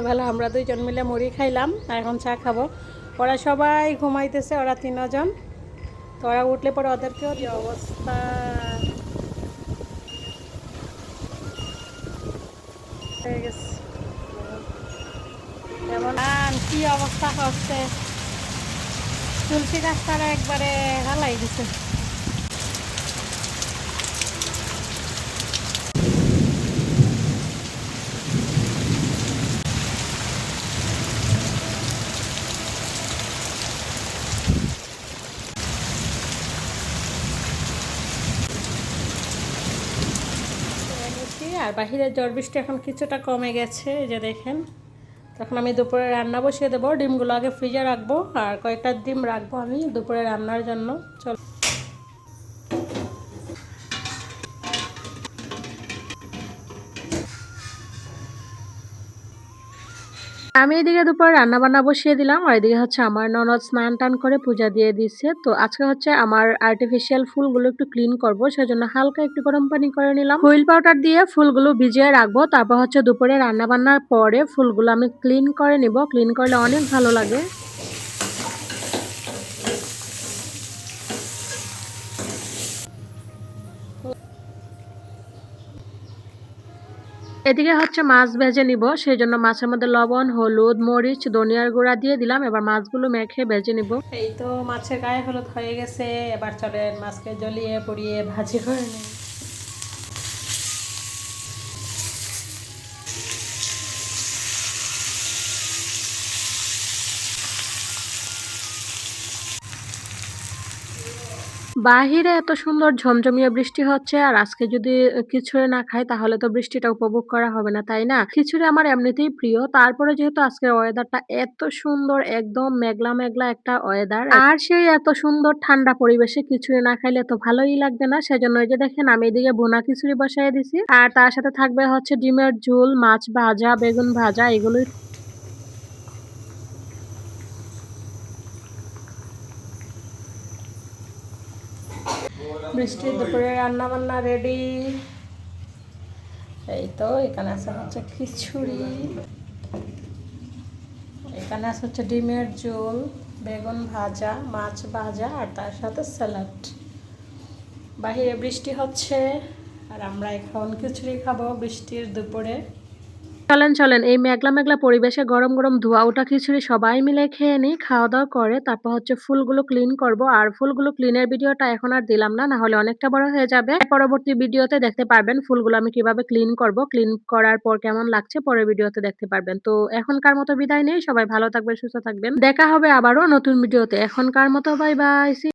ভালো, আমরা দুইজন মিলে মুড়ি খাইলাম, এখন চা খাবো। ওরা সবাই ঘুমাইতেছে, ওরা 3 জন। তো ওরা উঠলে পরে ওদেরকেও কি অবস্থা হয়ে গেছে, এমন কি অবস্থা হচ্ছে, তুলসী গাছ তারা একবারে হালাই দিছে। আর বাহিরের ঝড় বৃষ্টি এখন কিছুটা কমে গেছে, এই যে দেখেন। তখন আমি দুপুরে রান্না বসিয়ে দেবো, ডিমগুলো আগে ফ্রিজে রাখবো, আর কয়েকটা ডিম রাখবো আমি দুপুরে রান্নার জন্য। চল, আমি এদিকে দুপুরে রান্না বান্না বসিয়ে দিলাম, আর এদিকে হচ্ছে আমার ননদ স্নান টান করে পূজা দিয়ে দিচ্ছে। তো আজকে হচ্ছে আমার আর্টিফিশিয়াল ফুলগুলো একটু ক্লিন করব, সেজন্য হালকা একটু গরম পানি করে নিলাম, হুইল পাউডার দিয়ে ফুলগুলো ভিজিয়ে রাখবো। তারপর হচ্ছে দুপুরে রান্না বান্নার পরে ফুলগুলো আমি ক্লিন করে নিব, ক্লিন করলে অনেক ভালো লাগে। এদিকে হচ্ছে মাছ ভেজে নিব, সেই জন্য মাছের মধ্যে লবণ, হলুদ, মরিচ, ধনিয়ার গুঁড়া দিয়ে দিলাম। এবার মাছগুলো মেখে ভেজে নিব। এই তো মাছের গায়ে হলুদ হয়ে গেছে, এবার চলেন মাছকে জ্বলিয়ে পুড়িয়ে ভাজি করে নিই। বাহিরে এত সুন্দর ঝমঝমিয়ে বৃষ্টি হচ্ছে, আর আজকে যদি খিচুড়ি না খাই তাহলে তো বৃষ্টিটা উপভোগ করা হবে না, তাই না? খিচুড়ি আমার এমনিতেই প্রিয়, তারপরে যেহেতু আজকের ওয়েদারটা এত সুন্দর, একদম মেঘলা মেঘলা একটা ওয়েদার, আর সেই এত সুন্দর ঠান্ডা পরিবেশে খিচুড়ি না খাইলে তো ভালোই লাগবে না। সেজন্য এই যে দেখেন আমি এদিকে ভুনা খিচুড়ি বসাই দিছি, আর তার সাথে থাকবে হচ্ছে ডিমের ঝোল, মাছ ভাজা, বেগুন ভাজা, এগুলোই। বৃষ্টির দুপুরে রান্না বান্না রেডি। এই তো এখানে আছে হচ্ছে খিচুড়ি, এখানে আছে হচ্ছে ডিমের ঝোল, বেগুন ভাজা, মাছ ভাজা, আর তার সাথে স্যালাড। বাহিরে বৃষ্টি হচ্ছে, আর আমরা এখন খিচুড়ি খাবো বৃষ্টির দুপুরে। চলেন চলেন, এই মেঘলা মেঘলা পরিবেশে গরম গরম ধোয়া ওঠা খিচুড়ি সবাই মিলে খেয়ে নিই, খাওয়া দাওয়া করে তারপর হচ্ছে ফুলগুলো ক্লিন করব। আর ফুলগুলো ক্লিনের ভিডিওটা এখন আর দিলাম না, না হলে অনেকটা বড় হয়ে যাবে। পরবর্তী ভিডিওতে দেখতে পারবেন ফুলগুলো আমি কিভাবে ক্লিন করব, ক্লিন করার পর কেমন লাগছে পরের ভিডিওতে দেখতে পারবেন। তো এখনকার মতো বিদায় নেই, সবাই ভালো থাকবেন, সুস্থ থাকবেন, দেখা হবে আবারও নতুন ভিডিওতে। এখনকার মতো বাই বাই।